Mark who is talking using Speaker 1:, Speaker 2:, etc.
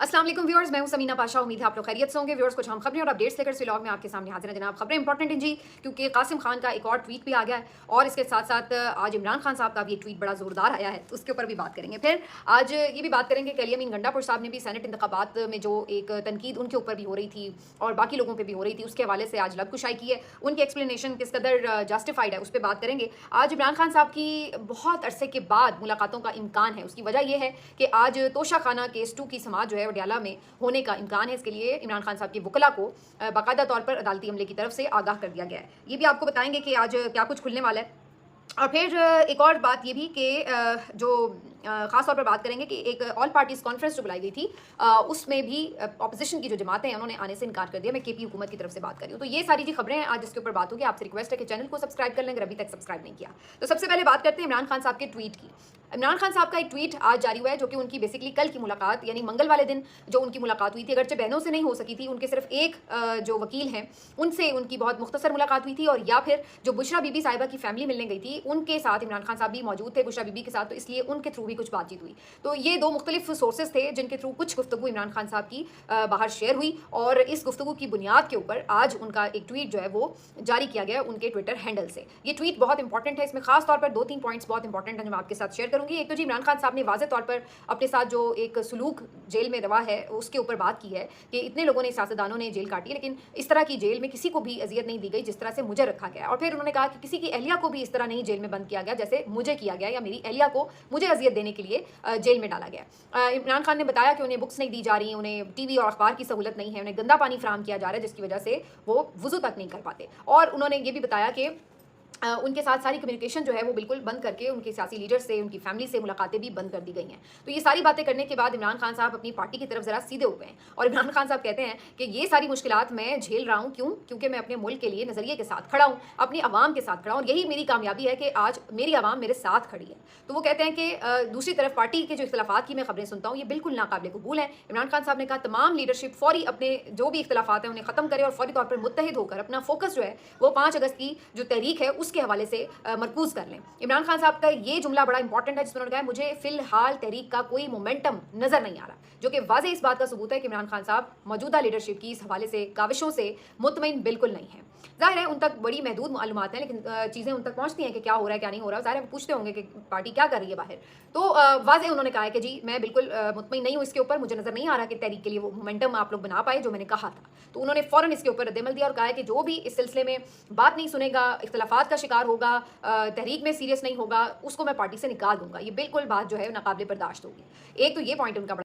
Speaker 1: अस्सलाम वालेकुम व्यूअर्स, मैं हूं समीना पाशा। उम्मीद है आप लोग खैरियत से होंगे। व्यूअर्स, कुछ हम खबरें और अपडेट्स लेकर इस व्लॉग में आपके सामने हाजिर हैं जनाब। खबरें इंपॉर्टेंट हैं जी, क्योंकि कासिम खान का एक और ट्वीट भी आ गया है और इसके साथ साथ आज इमरान खान साहब का भी एक ट्वीट बड़ा जोरदार आया है, तो उसके ऊपर भी बात करेंगे। फिर आज ये भी बात करेंगे कि अली अमीन गंडापुर साहब ने भी सेनेट इंतखाबात में जो एक तनकीद उनके ऊपर भी हो रही थी और बाकी लोगों पर भी हो रही थी, उसके हवाले से आज लबकुशाई की है। उनकी एक्सप्लेनेशन किस कदर जस्टिफाइड है उस पर बात करेंगे। आज इमरान खान साहब की बहुत अरसे के बाद मुलाकातों का इम्कान है। उसकी वजह यह है कि आज तोशा खाना केस 2 की समाअत जो है वडियाला में होने का इम्कान है। इसके लिए इमरान खान साहब के वकला को बाकायदा तौर पर अदालती अमले की तरफ से आगाह कर दिया गया है। ये भी आपको बताएंगे कि आज क्या कुछ खुलने वाला है। और फिर एक और बात ये भी कि जो ख़ास तौर पर बात करेंगे कि एक ऑल पार्टीज़ कॉन्फ्रेंस जो बुलाई गई थी, उसमें भी अपोजिशन की जो जमातें हैं उन्होंने आने से इनकार कर दिया। मैं केपी हुकूमत की तरफ से बात कर रही हूँ। तो ये सारी जी खबरें हैं आज इसके ऊपर बात होगी। आपसे रिक्वेस्ट है कि चैनल को सब्सक्राइब कर लें अगर अभी तक सब्सक्राइब नहीं किया। तो सबसे पहले बात करते हैं इमरान खान साहब के ट्वीट की। इमरान खान साहब का एक ट्वीट आज जारी हुआ है जो कि उनकी बेसिकली कल की मुलाकात यानी मंगल वाले दिन जो उनकी मुलाकात हुई थी, अगरचे बहनों से नहीं हो सकी थी, उनके सिर्फ एक जो वकील हैं उनसे उनकी बहुत मुख्तसर मुलाकात हुई थी। और या फिर जो बुशरा बीबी साहिबा की फैमिली मिलने गई थी उनके साथ इमरान खान साहब भी मौजूद थे बुशरा बीबी के साथ, तो इसलिए उनके थ्रू भी कुछ बातचीत हुई। तो ये दो मुख्तलिफ सोर्सेज थे जिनके थ्रू कुछ गुफ्तगू इमरान खान साहब की बाहर शेयर हुई और इस गुफ्तगू की बुनियाद के ऊपर आज उनका एक ट्वीट जो है वो जारी किया गया उनके ट्विटर हैंडल से। ये ट्वीट बहुत इंपॉर्टेंट है। इसमें खास तौर पर 2-3 पॉइंट्स बहुत इंपॉर्टेंट हैं जो मैं आपके साथ शेयर करूंगी। एक तो जी इमरान खान साहब ने वाज़े तौर पर अपने साथ जो एक सलूक जेल में रवा है उसके ऊपर बात की है कि इतने लोगों ने, सियासतदानों ने जेल काटी, लेकिन इस तरह की जेल में किसी को भी अजियत नहीं दी गई जिस तरह से मुझे रखा गया। और फिर उन्होंने कहा कि किसी की अहलिया को भी इस तरह नहीं जेल में बंद किया गया जैसे मुझे किया गया या मेरी अहलिया को मुझे अजियत देने के लिए जेल में डाला गया। इमरान खान ने बताया कि उन्हें बुक्स नहीं दी जा रही हैं, उन्हें टीवी और अखबार की सहूलत नहीं है, उन्हें गंदा पानी फराहम किया जा रहा है जिसकी वजह से वो वुज़ू तक नहीं कर पाते। और उन्होंने ये भी बताया कि उनके साथ सारी कम्युनिकेशन जो है वो बिल्कुल बंद करके उनके सियासी लीडर से, उनकी फैमिली से मुलाकातें भी बंद कर दी गई हैं। तो ये सारी बातें करने के बाद इमरान खान साहब अपनी पार्टी की तरफ ज़रा सीधे हो गए हैं और इमरान खान साहब कहते हैं कि ये सारी मुश्किलात मैं झेल रहा हूँ क्यों, क्योंकि मैं अपने मुल्क के लिए नज़रिए के साथ खड़ा हूँ, अपनी आवाम के साथ खड़ा हूँ और यही मेरी कामयाबी है कि आज मेरी आवाम मेरे साथ खड़ी है। तो वो कहते हैं कि दूसरी तरफ पार्टी के जो इख्तलाफात की मैं खबरें सुनता हूँ ये बिल्कुल नाकाबिल कबूल हैं। इमरान खान साहब ने कहा तमाम लीडरशिप फौरी अपने जो भी इख्तलाफात हैं उन्हें ख़त्म करे और फौरी तौर पर मुत्तहिद होकर अपना फोकस जो है वो 5 अगस्त की जो तहरीक है उसके हवाले से मरकूज कर लें। इमरान खान साहब का ये जुमला बड़ा इंपॉर्टेंट है जिसमें उन्होंने कहा मुझे फिलहाल तहरीक का कोई मोमेंटम नजर नहीं आ रहा, जो कि वाज़े इस बात का सबूत है कि इमरान खान साहब मौजूदा लीडरशिप की इस हवाले से काविशों से मुतमईन बिल्कुल नहीं है। जाहिर है उन तक बड़ी महदूद मालूमात हैं, लेकिन चीज़ें उन तक पहुंचती हैं कि क्या हो रहा है क्या नहीं हो रहा। जाहिर है पूछते होंगे कि पार्टी क्या कर रही है बाहर। तो वाज़े उन्होंने कहा है कि जी मैं बिल्कुल मुतमईन नहीं हूँ इसके ऊपर, मुझे नज़र नहीं आ रहा कि तहरीक के लिए वो मोमेंटम आप लोग बना पाए जो मैंने कहा था। तो उन्होंने फ़ौरन इसके ऊपर रद्दअमल दिया और कहा है कि जो भी इस सिलसिले में बात नहीं सुनेगा, इख्तलाफात का शिकार होगा, तहरीक में सीरियस नहीं होगा, उसको मैं पार्टी से निकाल दूंगा। ये बिल्कुल बात जो है नाकाबिले बर्दाश्त होगी। एक तो ये पॉइंट उनका